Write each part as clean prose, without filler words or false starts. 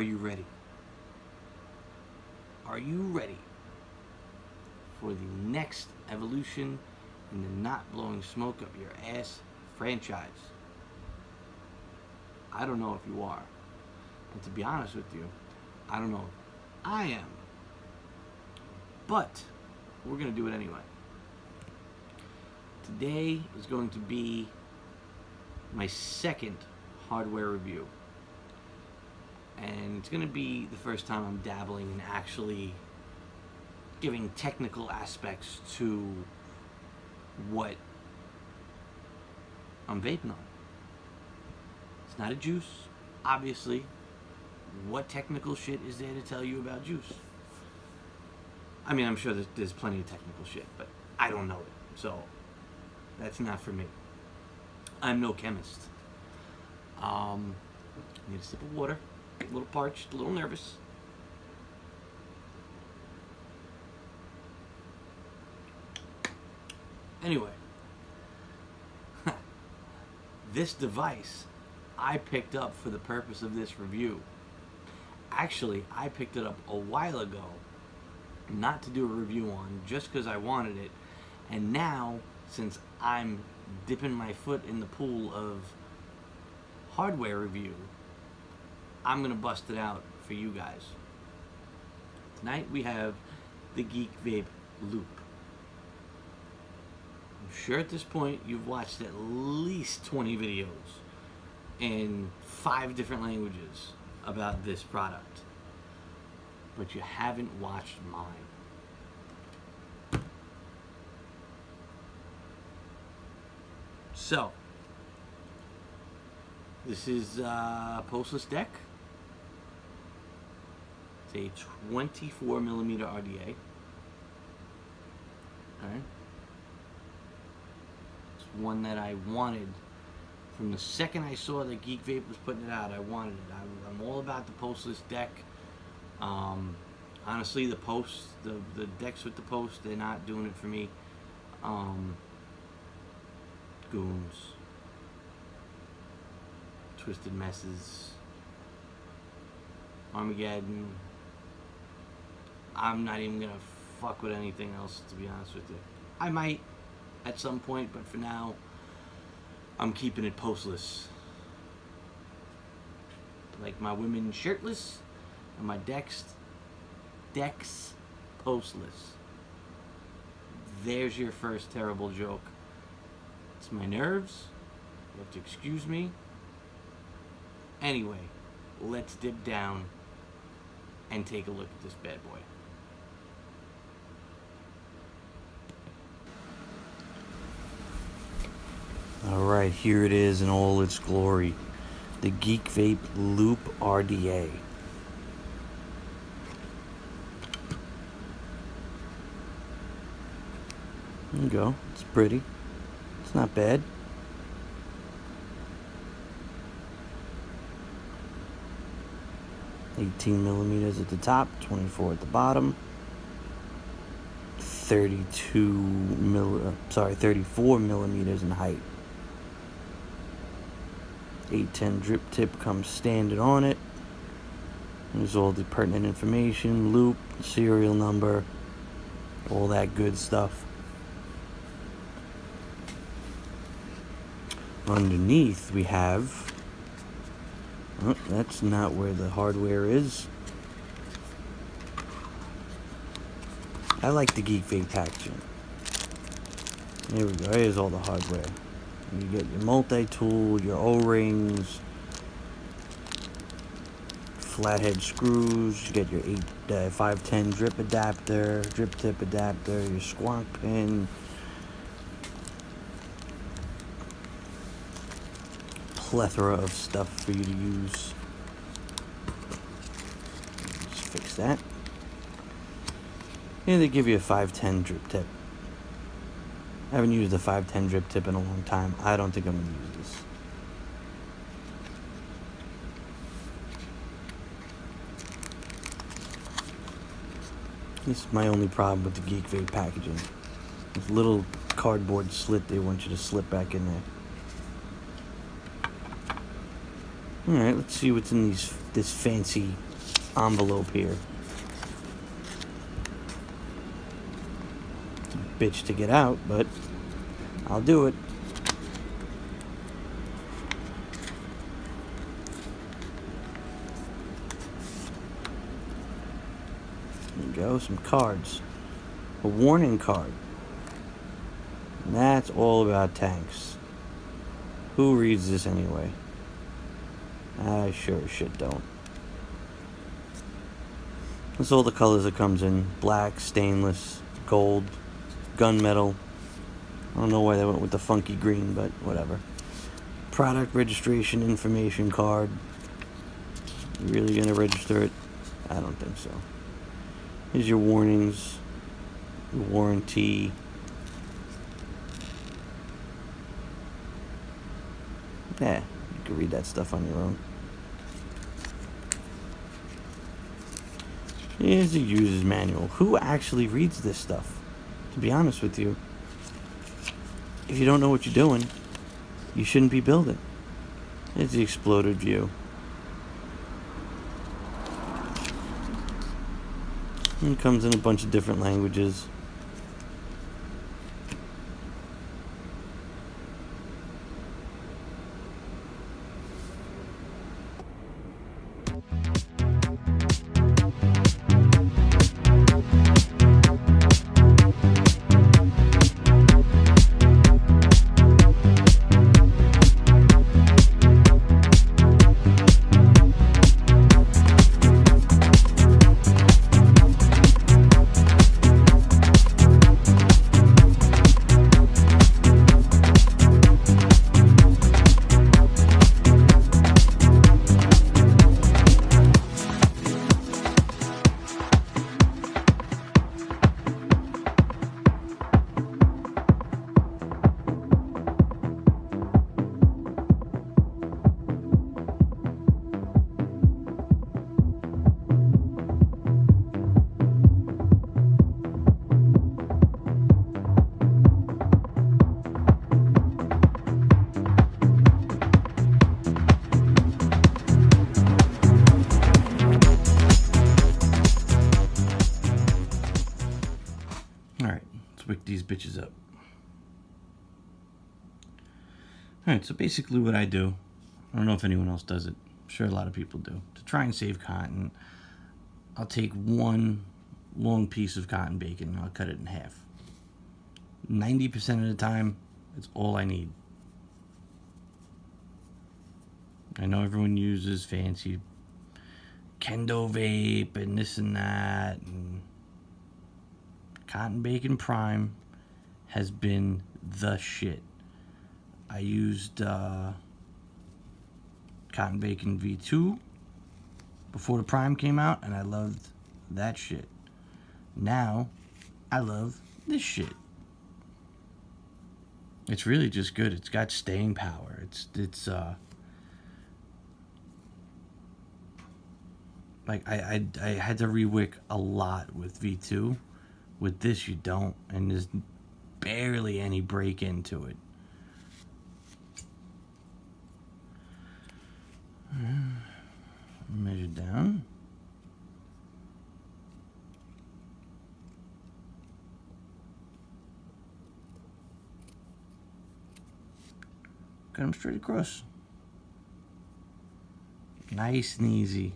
Are you ready? Are you ready for the next evolution in the not blowing smoke up your ass franchise? I don't know if you are. And to be honest with you, I don't know if I am. But we're going to do it anyway. Today is going to be my second hardware review. And it's going to be the first time I'm dabbling in actually giving technical aspects to what I'm vaping on. It's not a juice, obviously. What technical shit is there to tell you about juice? I mean, I'm sure there's plenty of technical shit, but I don't know it, so that's not for me. I'm no chemist. Need a sip of water. A little parched, a little nervous. Anyway, this device I picked up for the purpose of this review. Actually, I picked it up a while ago, not to do a review on, just because I wanted it. And now, since I'm dipping my foot in the pool of hardware review, I'm going to bust it out for you guys. Tonight we have the Geekvape Loop. I'm sure at this point you've watched at least 20 videos in 5 different languages about this product, but you haven't watched mine. So, this is a pulseless deck. It's a 24mm RDA. Alright. It's one that I wanted. From the second I saw that Geekvape was putting it out, I wanted it. I'm all about the pulseless deck. Honestly, the decks with the post, they're not doing it for me. Goons. Twisted Messes. Armageddon. I'm not even gonna fuck with anything else, to be honest with you. I might at some point, but for now, I'm keeping it postless. Like my women shirtless, and my decks postless. There's your first terrible joke. It's my nerves. You have to excuse me. Anyway, let's dip down and take a look at this bad boy. Alright, here it is in all its glory. The Geekvape Loop RDA. There you go. It's pretty. It's not bad. $18mm at the top, 24 at the bottom. 34mm in height. 810 drip tip comes standard on it. There's all the pertinent information, loop, serial number, all that good stuff. Underneath we have, oh, that's not where the hardware is. I like the Geekvape packaging. There we go, here's all the hardware. You get your multi-tool, your O-rings, flathead screws, you get your 510 drip tip adapter, your squonk pin, plethora of stuff for you to use. Just fix that. And they give you a 510 drip tip. I haven't used a 510 drip tip in a long time. I don't think I'm going to use this. This is my only problem with the Geekvape packaging. This little cardboard slit they want you to slip back in there. Alright, let's see what's in this fancy envelope here. It's a bitch to get out, but I'll do it. There you go, some cards. A warning card. And that's all about tanks. Who reads this anyway? I sure as shit don't. That's all the colors it comes in. Black, stainless, gold, gunmetal. I don't know why they went with the funky green, but whatever. Product registration information card. You really gonna register it? I don't think so. Here's your warnings, your warranty. Yeah, you can read that stuff on your own. Here's the user's manual. Who actually reads this stuff? To be honest with you, if you don't know what you're doing, you shouldn't be building. Here's the exploded view. It comes in a bunch of different languages. Wick these bitches up. Alright, so basically what I do, I don't know if anyone else does it, I'm sure a lot of people do, to try and save cotton, I'll take one long piece of cotton bacon and I'll cut it in half. 90% of the time, it's all I need. I know everyone uses fancy kendo vape and this and that, and cotton bacon prime has been the shit. I used cotton bacon V2 before the prime came out, and I loved that shit. Now I love this shit. It's really just good. It's got staying power. It's like I had to rewick a lot with V2. With this, you don't, and there's barely any break into it. Measure down. Cut them straight across. Nice and easy.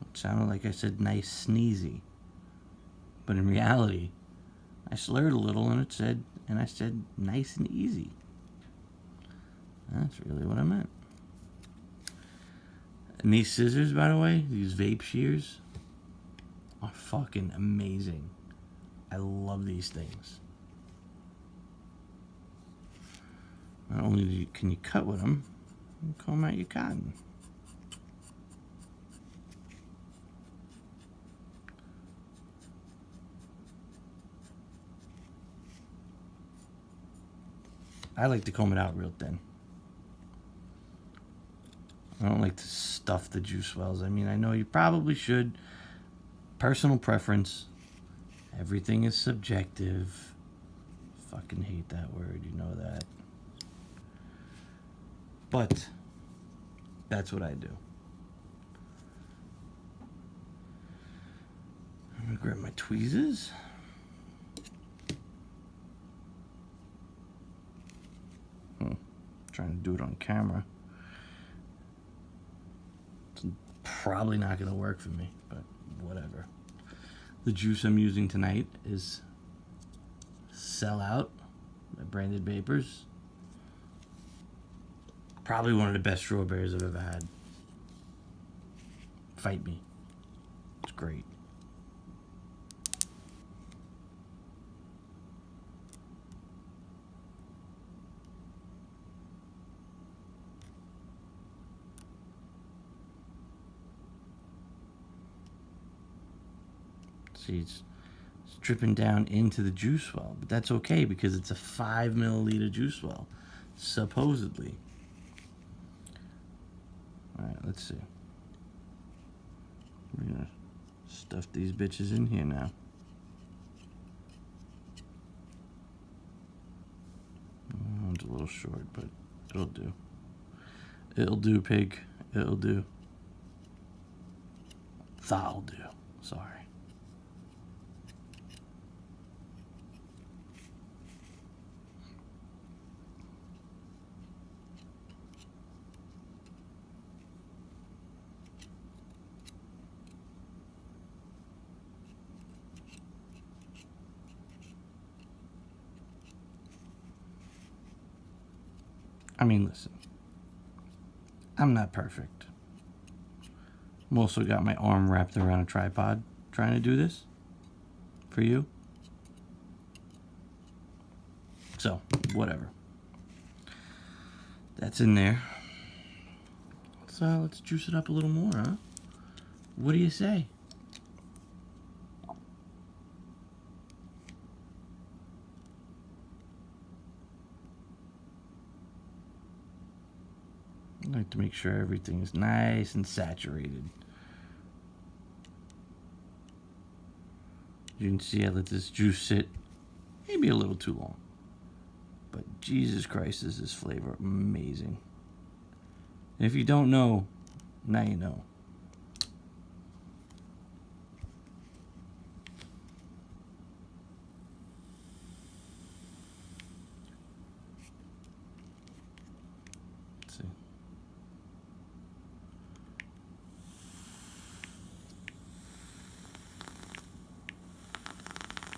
It sounded like I said nice sneezy. But in reality, I slurred a little and I said nice and easy. That's really what I meant. And these scissors, by the way, these vape shears, are fucking amazing. I love these things. Not only can you cut with them, you can comb out your cotton. I like to comb it out real thin. I don't like to stuff the juice wells. I mean, I know you probably should. Personal preference. Everything is subjective. Fucking hate that word, you know that. But that's what I do. grab my tweezers. Trying to do it on camera. It's probably not going to work for me, but whatever. The juice I'm using tonight is Sell Out by Branded Vapors. Probably one of the best strawberries I've ever had. Fight me. It's great. See, it's dripping down into the juice well, but that's okay because it's a 5 milliliter juice well, supposedly. All right, let's see. We're gonna stuff these bitches in here now. Oh, it's a little short, but it'll do. It'll do, pig. It'll do. That'll do. Sorry. I mean, listen, I'm not perfect. I'm also got my arm wrapped around a tripod trying to do this for you. So, whatever. That's in there. Let's juice it up a little more, huh? What do you say? I like to make sure everything is nice and saturated. You can see I let this juice sit maybe a little too long. But Jesus Christ, is this flavor amazing. And if you don't know, now you know. Let's see.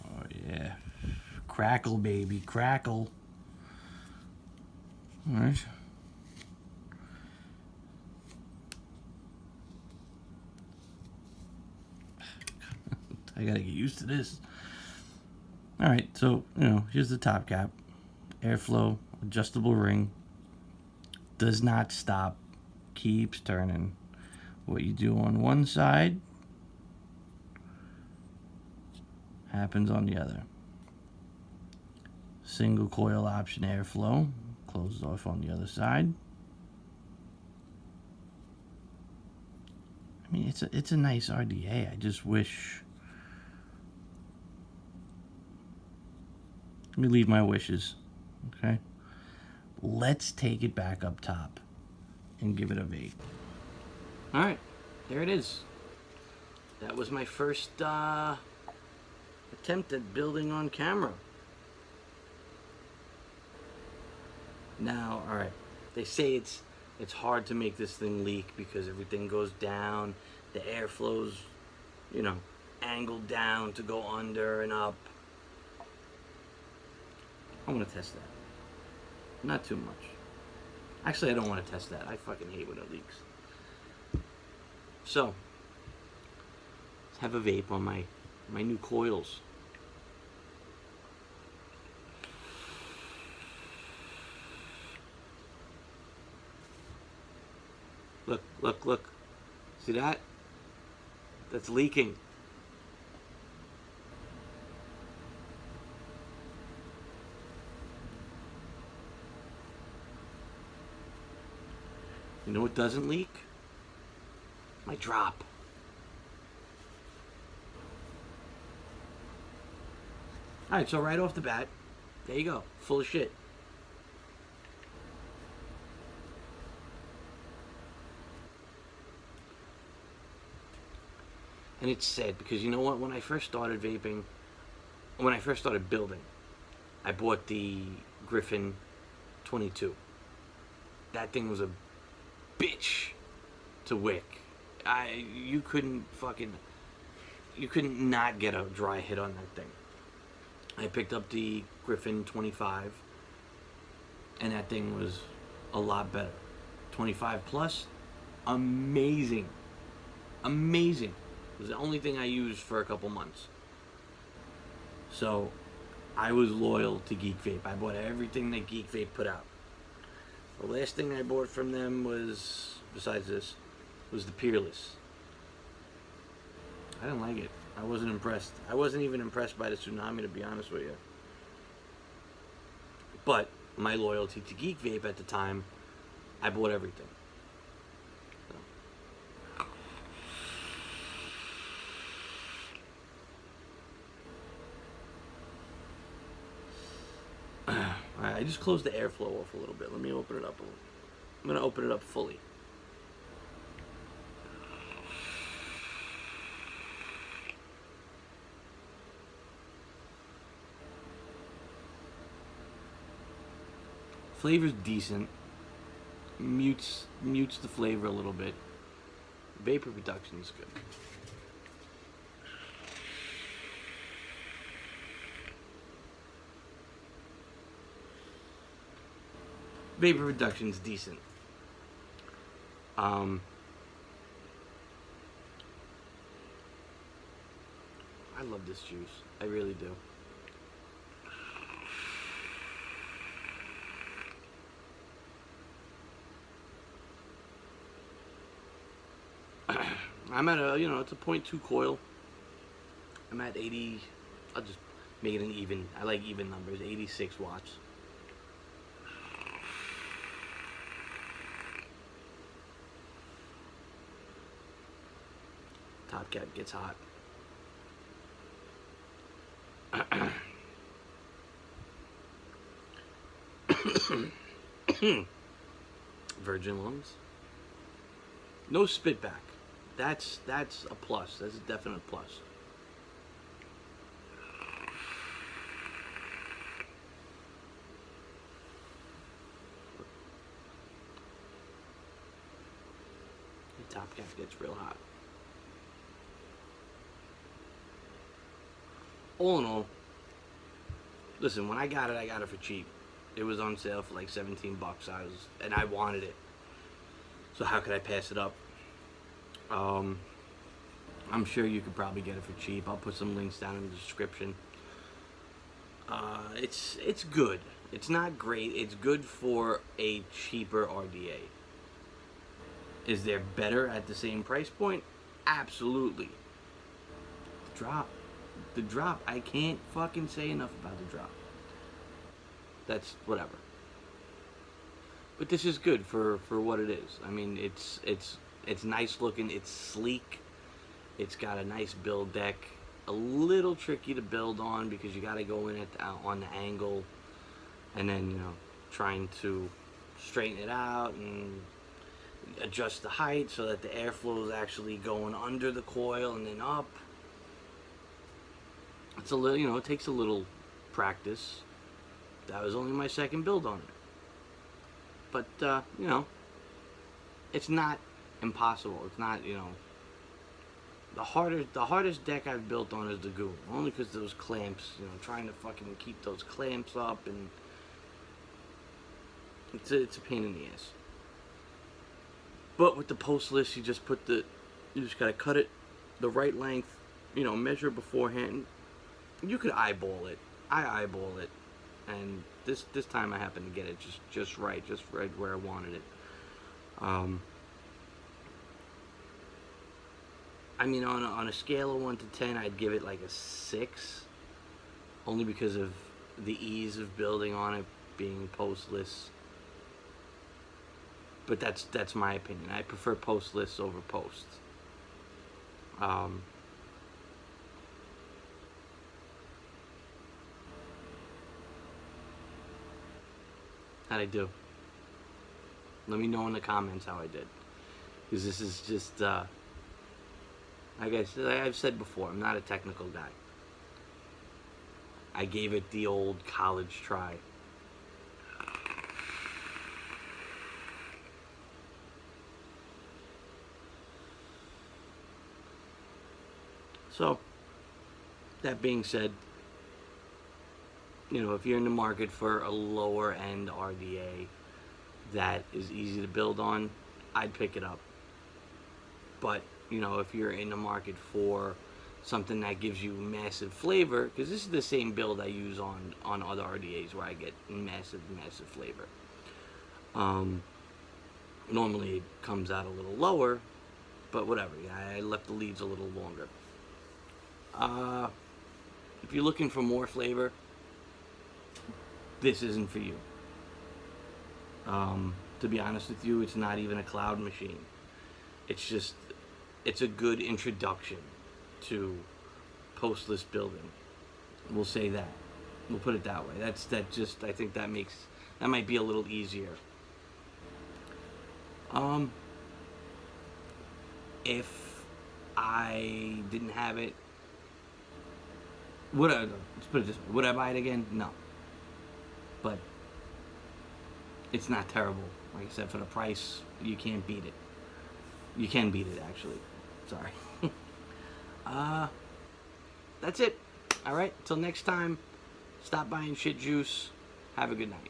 Oh yeah. Crackle, baby, crackle. All right. I gotta get used to this. All right, so, here's the top cap. Airflow, adjustable ring. Does not stop, keeps turning. What you do on one side happens on the other. Single coil option airflow. Closes off on the other side. I mean, it's a nice RDA. I just wish. Let me leave my wishes. Okay. Let's take it back up top and give it a vape. All right, there it is. That was my first attempt at building on camera. Now, all right, they say it's hard to make this thing leak because everything goes down, the air flows, angled down to go under and up. I want to test that. Not too much. Actually, I don't want to test that. I fucking hate when it leaks. So, let's have a vape on my new coils. Look, look, look. See that? That's leaking. You know what doesn't leak? My drop. Alright, so right off the bat, there you go. Full of shit. And it's sad because you know what? When I first started vaping, when I first started building, I bought the Griffin 22. That thing was a bitch to wick. You couldn't not get a dry hit on that thing. I picked up the Griffin 25, and that thing was a lot better. 25 plus, amazing. Amazing. It was the only thing I used for a couple months. So, I was loyal to Geekvape. I bought everything that Geekvape put out. The last thing I bought from them was, besides this, was the Peerless. I didn't like it. I wasn't impressed. I wasn't even impressed by the Tsunami, to be honest with you. But my loyalty to Geekvape at the time, I bought everything. I just closed the airflow off a little bit. Let me open it up a little. I'm going to open it up fully. Flavor's decent. Mutes the flavor a little bit. Vapor reduction is good. Vapor reduction is decent. I love this juice. I really do. I'm at a, it's a .2 coil. I'm at 80, I'll just make it an even, I like even numbers, 86 watts. Top cap gets hot. Virgin lungs. No spit back. That's a plus. That's a definite plus. The top cap gets real hot. All in all, listen, when I got it for cheap. It was on sale for like 17 bucks. And I wanted it. So how could I pass it up? I'm sure you could probably get it for cheap. I'll put some links down in the description. It's good. It's not great. It's good for a cheaper RDA. Is there better at the same price point? Absolutely. The drop. I can't fucking say enough about the drop. That's whatever. But this is good for what it is. I mean, it's nice looking. It's sleek. It's got a nice build deck. A little tricky to build on because you got to go in on the angle, and then trying to straighten it out and adjust the height so that the airflow is actually going under the coil and then up. It's a little, it takes a little practice. That was only my second build on it. But, it's not impossible. It's not, the hardest deck I've built on is the Goo. Only because those clamps, trying to fucking keep those clamps up, and it's a pain in the ass. But with the postless, you just gotta cut it the right length, measure beforehand. You could eyeball it. I eyeball it. And this time I happened to get it just right where I wanted it. I mean, on a scale of 1 to 10, I'd give it like a 6, only because of the ease of building on it being postless. But that's my opinion. I prefer postless over post. How'd I do? Let me know in the comments how I did. Because this is just, Like I've said before, I'm not a technical guy. I gave it the old college try. So, that being said, if you're in the market for a lower end RDA that is easy to build on, I'd pick it up. But, if you're in the market for something that gives you massive flavor, because this is the same build I use on other RDAs where I get massive flavor. Normally it comes out a little lower, but whatever. I left the leads a little longer. If you're looking for more flavor, this isn't for you. To be honest with you, it's not even a cloud machine. It's a good introduction to postless building. We'll say that. We'll put it that way. I think that might be a little easier. If I didn't have it, let's put it this way, would I buy it again? No. But it's not terrible. Like I said, for the price, you can't beat it. You can beat it, actually. Sorry. That's it. Alright, till next time, stop buying shit juice. Have a good night.